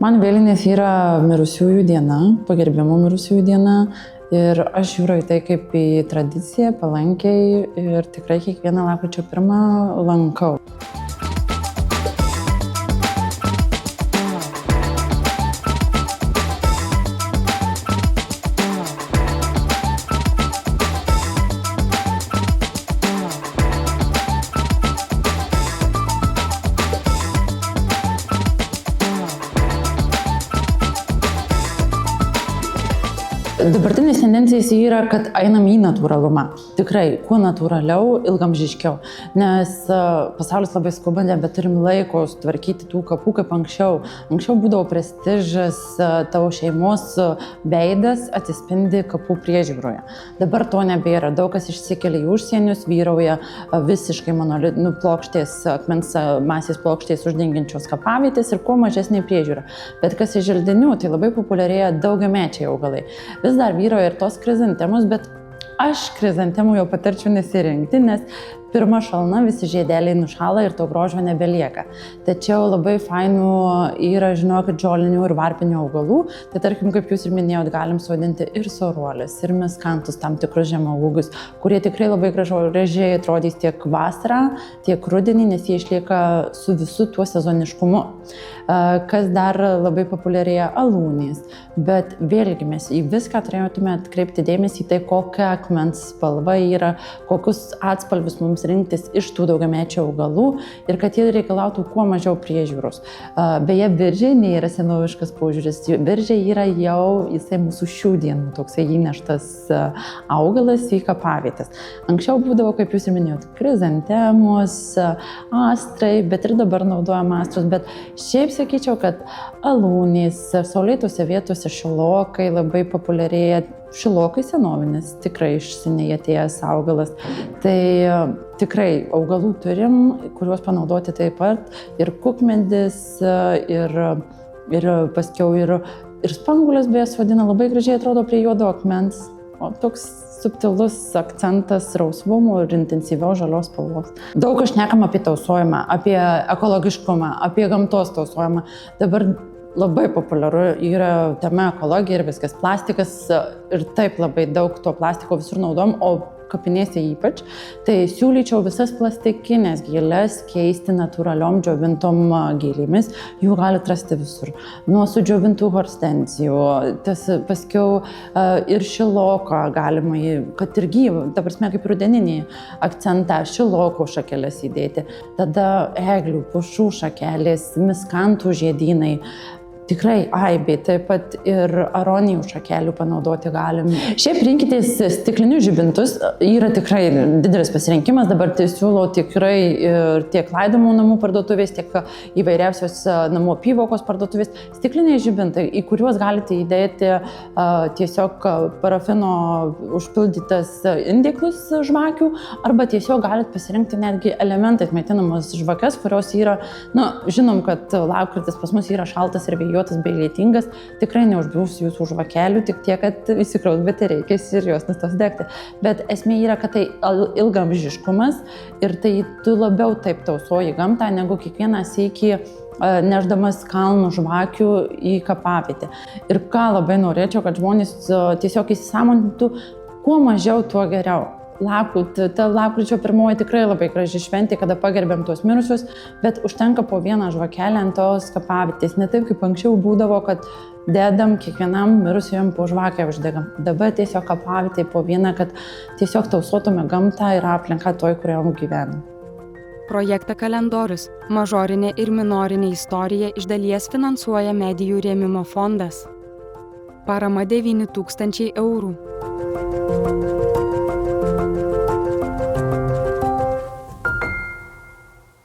Man vėlinės yra mirusiųjų diena, pagerbimo mirusiųjų diena ir aš žiūriu į tai kaip į tradiciją, palankiai ir tikrai kiekvieną lapkričio 1 lankau. Dabartinės tendencijos yra, kad einam į natūralumą. Tikrai, kuo natūraliau, ilgamžiškiau. Nes pasaulis labai skuba, nebeturim laiko sutvarkyti tų kapų kaip anksčiau. Anksčiau būdavo prestižas, tavo šeimos veidas atsispindi kapų priežiūroje. Dabar to nebėra. Daug kas išsikelia į užsienius, vyrauja visiškai plokštės, akmens masės plokštės uždengiančios kapavietės ir kuo mažesnė priežiūra. Bet kas iš želdinių, tai labai populiarėja daugiamečiai augalai. Vis dar vyroja ir tos krizantemos, bet aš krizantemų jau patarčiau nesirinkti, nes pirma šalna visi žiedeliai nušala ir to grožio nebelieka. Tačiau labai fainų yra, žinokit, žolinių ir varpinių augalų. Tai tarkim, kaip jūs ir minėjot, galim sodinti ir soruolės, ir miskantus, tam tikrus žemaūgius, kurie tikrai labai gražiai atrodys tiek vasarą, tiek rudenį, nes jie išlieka su visu tuo sezoniškumu. Kas dar labai populiarėja, alūnės. Bet vėlgi mes į viską turėtume atkreipti dėmesį į tai, kokia akmens spalva yra, kokius atspalvius mums rinktis iš tų daugiamečių augalų ir kad jie reikalautų kuo mažiau priežiūros. Beje, viržiai nėra senoviškas požiūris. Viržiai yra jau jisai mūsų šių dienų toksai įneštas augalas į kapavietės. Anksčiau būdavo, kaip jūs ir minėjot, krizantemos, astrai, bet ir dabar naudojam astros. Bet šiaip sakyčiau, kad alūnės, saulėtose vietose šilokai labai populiarėja. Šilokai senovinis, tikrai iš seniai atėjęs augalas. Tai tikrai augalų turim, kuriuos panaudoti taip pat. Ir kukmedis, ir paskiau ir spanguolės beje vadina, labai gražiai atrodo prie juodo akmens. O toks subtilus akcentas rausvumo ir intensyvios žalios spalvos. Daug aš šnekam apie tausojimą, apie ekologiškumą, apie gamtos tausojimą. Dabar labai populiaru yra tema ekologija ir viskas. Plastikas ir taip labai daug to plastiko visur naudojam, o kapinėse ypač. Tai siūlyčiau visas plastikinės gėles keisti natūraliom džiovintom gėlėmis. Jų galite rasti visur. Nuo sudžiovintų hortenzijų, paskiau ir šiloko galima, kad ir gyvą, ta prasme kaip rudeninį akcentą, šiloko šakelės įdėti. Tada eglių, pušų šakelės, miskantų žiedynai. Tikrai aibė, taip pat ir aronijų šakelių panaudoti galim. Šiaip rinkitės stiklinius žibintus, yra tikrai didelis pasirinkimas, dabar tai siūlau tikrai ir tiek laidojimo namų parduotuvės, tiek įvairiausios namų apyvokos parduotuvės. Stikliniai žibintai, į kuriuos galite įdėti tiesiog parafino užpildytas indėklus žvakių, arba tiesiog galite pasirinkti netgi elementais maitinamas žvakes, kurios yra, žinom, kad lapkritis pas mus yra šaltas ir vėjuotas bei lietingas, tikrai neužbūs jūsų žvakelių, tik tiek, kad įsikraus baterijos ir jos nustos degti. Bet esmė yra, kad tai ilgamžiškumas ir tai tu labiau taip tausoji gamtą, negu kiekvieną sykį nešdamas kalnų žvakių į kapavietę. Ir ką labai norėčiau, kad žmonės tiesiog įsisąmonintų, kuo mažiau, tuo geriau. Ta lapkričio 1 tikrai labai graži šventė, kada pagerbiam tuos mirusius, bet užtenka po vieną žvakelę ant tos kapavietės. Ne taip, kaip anksčiau būdavo, kad dedam kiekvienam mirusiam po žvakę uždegam. Dabar tiesiog kapavietė po vieną, kad tiesiog tausotume gamtą ir aplinką toj, kurioje gyvenam. Projektą Kalendorius – mažorinė ir minorinė istorija iš dalies finansuoja Medijų rėmimo fondas. Parama 9 000 eurų.